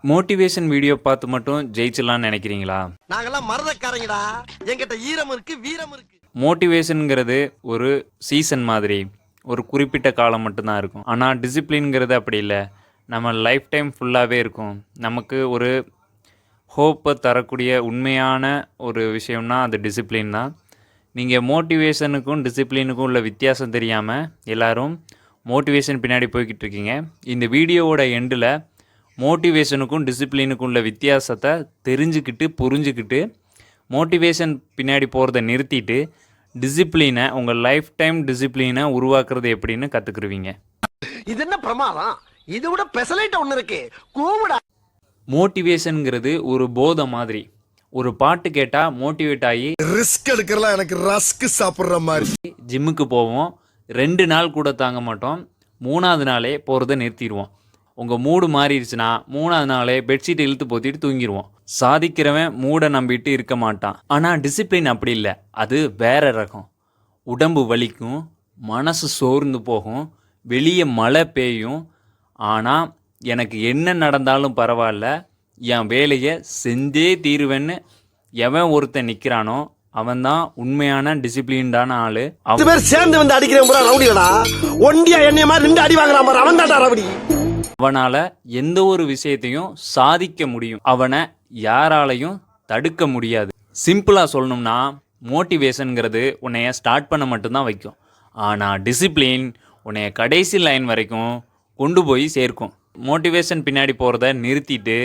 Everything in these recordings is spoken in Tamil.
மோட்டிவேஷன் வீடியோ பார்த்து மட்டும் ஜெயிச்சிடலாம்னு நினைக்கிறீங்களா? நாங்கெல்லாம் மறதக்காரங்கடா, என்கிட்ட ஈரம் இருக்கு, வீரம் இருக்கு. மோட்டிவேஷனுங்கிறது ஒரு சீசன் மாதிரி, ஒரு குறிப்பிட்ட காலம் மட்டும்தான் இருக்கும். ஆனால் டிசிப்ளின்ங்கிறது அப்படி இல்லை, நம்ம லைஃப் டைம் ஃபுல்லாகவே இருக்கும். நமக்கு ஒரு ஹோப்பை தரக்கூடிய உண்மையான ஒரு விஷயம்னா அது டிசிப்ளின் தான். நீங்கள் மோட்டிவேஷனுக்கும் டிசிப்ளினுக்கும் உள்ள வித்தியாசம் தெரியாமல் எல்லோரும் மோட்டிவேஷன் பின்னாடி போய்கிட்டு இருக்கீங்க. இந்த வீடியோவோட எண்டில் மோட்டிவேஷனுக்கும் டிசிப்ளினுக்கும் உள்ள வித்தியாசத்தை தெரிஞ்சுக்கிட்டு புரிஞ்சுக்கிட்டு மோட்டிவேஷன் பின்னாடி போகிறத நிறுத்திட்டு டிசிப்ளினை, உங்கள் லைஃப் டைம் டிசிப்ளினை உருவாக்குறது எப்படின்னு கற்றுக்குருவீங்க. இது என்ன பிரமாதம்? இது விட பெசலைட் ஒன்று இருக்கு, கூமுடா. மோட்டிவேஷனுங்கிறது ஒரு போதை மாதிரி. ஒரு பாட்டு கேட்டால் மோட்டிவேட் ஆகி ரிஸ்க் எடுக்கிறலாம் எனக்கு ரஸ்க் சாப்பிட்ற மாதிரி ஜிம்முக்கு போவோம். 2 நாள் கூட தாங்க மாட்டோம், 3ஆவது நாளே போகிறத நிறுத்திடுவோம். உங்கள் மூடு மாறிடுச்சுன்னா 3ஆவது நாளே பெட்ஷீட் இழுத்து போத்திட்டு தூங்கிடுவோம். சாதிக்கிறவன் மூடை நம்பிட்டு இருக்க மாட்டான். ஆனால் டிசிப்ளின் அப்படி இல்லை, அது வேற ரகம். உடம்பு வலிக்கும், மனசு சோர்ந்து போகும், வெளியே மழை பெய்யும். ஆனால் எனக்கு என்ன நடந்தாலும் பரவாயில்ல, என் வேலையை செஞ்சே தீருவேன்னு எவன் ஒருத்தன் நிற்கிறானோ அவன் தான் உண்மையான டிசிப்ளின்டான ஆளு. சேர்ந்து வந்து அடிக்கிறேன் ரவுடிகளா, ஒண்டியா என்னைய மாதிரி 2 அடி வாங்குறான் பாரு, அவன் தான் ரவுடி. அவனால எந்த ஒரு விஷயத்தையும் சாதிக்க முடியும், அவனை யாராலையும் தடுக்க முடியாது. சிம்பிளா சொல்லணும்னா மோட்டிவேஷனுங்கிறது உன்னைய ஸ்டார்ட் பண்ண மட்டும்தான் வைக்கும். ஆனால் டிசிப்ளின் உன்னைய கடைசி லைன் வரைக்கும் கொண்டு போய் சேர்க்கும். மோட்டிவேஷன் பின்னாடி போகிறத நிறுத்திட்டு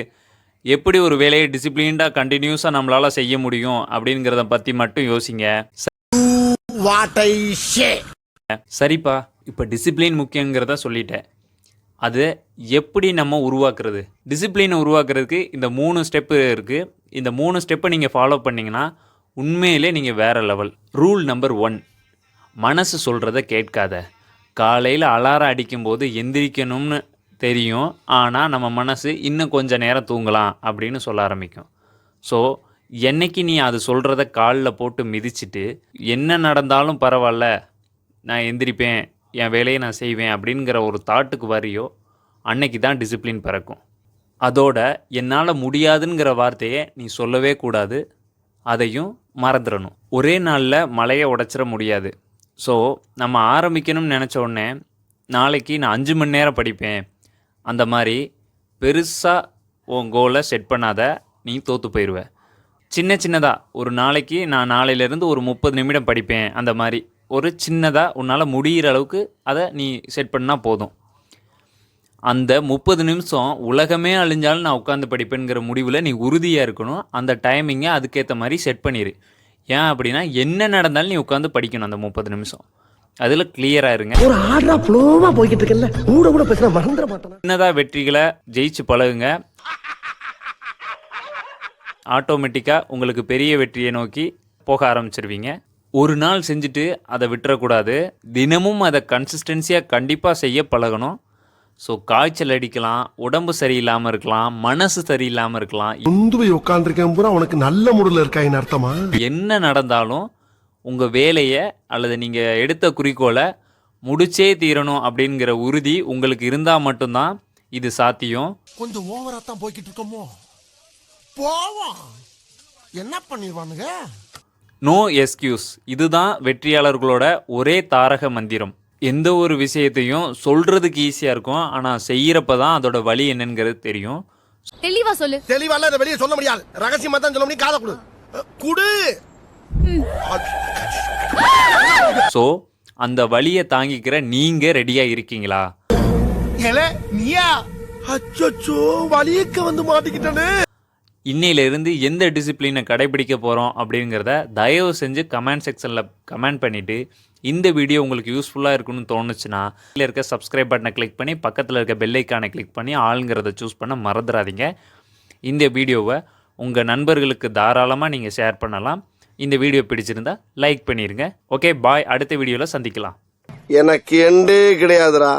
எப்படி ஒரு வேலையை டிசிப்ளின்டாக கண்டினியூஸாக நம்மளால் செய்ய முடியும் அப்படிங்கிறத பற்றி மட்டும் யோசிங்க. சரிப்பா, இப்போ டிசிப்ளின் முக்கியங்கிறத சொல்லிட்டேன். அது எப்படி நம்ம உருவாக்குறது? டிசிப்ளினை உருவாக்குறதுக்கு இந்த 3 ஸ்டெப்பு இருக்குது. இந்த 3 ஸ்டெப்பை நீங்கள் ஃபாலோ பண்ணிங்கன்னா உண்மையிலே நீங்கள் வேறு லெவல். ரூல் நம்பர் 1, மனசு சொல்கிறத கேட்காத. காலையில் அலாரம் அடிக்கும்போது எந்திரிக்கணும்னு தெரியும், ஆனால் நம்ம மனசு இன்னும் கொஞ்சம் நேரம் தூங்கலாம் அப்படின்னு சொல்ல ஆரம்பிக்கும். ஸோ என்னைக்கு நீ அது சொல்கிறத காலில் போட்டு மிதிச்சுட்டு என்ன நடந்தாலும் பரவாயில்ல, நான் எந்திரிப்பேன், என் வேலையை நான் செய்வேன் அப்படிங்கிற ஒரு தாட்டுக்கு வரியோ அன்னைக்கு தான் டிசிப்ளின் பிறக்கும். அதோட என்னால் முடியாதுங்கிற வார்த்தையை நீ சொல்லவே கூடாது, அதையும் மறந்துடணும். ஒரே நாளில் மலையை உடைச்சிட முடியாது. ஸோ நம்ம ஆரம்பிக்கணும்னு நினச்ச உடனே நாளைக்கு நான் 5 மணி நேரம் படிப்பேன், அந்த மாதிரி பெருசாக உன் கோலை செட் பண்ணாத, நீ தோற்று போயிடுவ. சின்ன சின்னதாக ஒரு நாளைக்கு நான் நாளையிலேருந்து ஒரு 30 நிமிடம் படிப்பேன், அந்த மாதிரி ஒரு சின்னதாக உன்னால் முடிகிற அளவுக்கு அதை நீ செட் பண்ணால் போதும். அந்த 30 நிமிஷம் உலகமே அழிஞ்சாலும் நான் உட்காந்து படிப்பேங்கிற முடிவில் நீ உறுதியாக இருக்கணும். அந்த டைமிங்கை அதுக்கேற்ற மாதிரி செட் பண்ணிடு. ஏன் அப்படின்னா என்ன நடந்தாலும் நீ உட்காந்து படிக்கணும் அந்த 30 நிமிஷம். அதில் கிளியராக இருங்க. ஒரு ஆர்டரா ஃப்ளோவா போய்கிட்டு இருக்கல, கூட பேசினா மறந்துட மாட்டேன். சின்னதாக வெற்றிகளை ஜெயிச்சு பழகுங்க. ஆட்டோமேட்டிக்காக உங்களுக்கு பெரிய வெற்றியை நோக்கி போக ஆரம்பிச்சிருவீங்க. ஒரு நாள் செஞ்சுட்டு அதை விட்டுறக்கூடாது, தினமும் அதை கன்சிஸ்டன்சியாக கண்டிப்பாக செய்ய பழகணும். ஸோ காய்ச்சல் அடிக்கலாம், உடம்பு சரியில்லாமல் இருக்கலாம், மனசு சரியில்லாமல் இருக்கலாம், உட்காந்துருக்கேன் பூரா உனக்கு நல்ல முறையில் இருக்காயின்னு அர்த்தமா? என்ன நடந்தாலும் உங்கள் வேலையை அல்லது நீங்கள் எடுத்த குறிக்கோளை முடிச்சே தீரணும் அப்படிங்கிற உறுதி உங்களுக்கு இருந்தால் மட்டும்தான் இது சாத்தியம். கொஞ்சம் ஓவரா தான் போய்கிட்டு இருக்கோமோ, போவோம், என்ன பண்ணிடுவானுங்க? நோ எஸ்கியூஸ், இதுதான் வெற்றியாளர்களோட ஒரே தாரக மந்திரம். எந்த ஒரு விஷயத்தையும் சொல்கிறதுக்கு ஈஸியாக இருக்கும், ஆனால் செய்கிறப்ப தான் அதோட வழி என்னங்கிறது தெரியும். தெளிவா சொல்லு. தெளிவால இதை வெளியே சொல்ல முடியாது, ரகசியமா தான் சொல்ல முடியும். காதை கொடு குடு. ஸோ அந்த வழியை தாங்கிக்கிற நீங்கள் ரெடியாக இருக்கீங்களா? நீயா? அச்சோ, வலியக்க வந்து மாட்டிக்கிட்டே. இன்னையிலிருந்து எந்த டிசிப்ளினை கடைபிடிக்க போகிறோம் அப்படிங்கிறத தயவு செஞ்சு கமெண்ட் செக்ஷனில் கமெண்ட் பண்ணிவிட்டு, இந்த வீடியோ உங்களுக்கு யூஸ்ஃபுல்லாக இருக்குன்னு தோணுச்சுன்னா கீழே இருக்க சப்ஸ்கிரைப் பட்டனை கிளிக் பண்ணி பக்கத்தில் இருக்க பெல் ஐக்கானை கிளிக் பண்ணி ஆளுங்கிறத சூஸ் பண்ண மறந்துடாதீங்க. இந்த வீடியோவை உங்கள் நண்பர்களுக்கு தாராளமாக நீங்கள் ஷேர் பண்ணலாம். இந்த வீடியோ பிடிச்சிருந்தா லைக் பண்ணிடுங்க. ஓகே, பாய். அடுத்த வீடியோவில் சந்திக்கலாம். எனக்கு எண்டே கிடையாதுடா.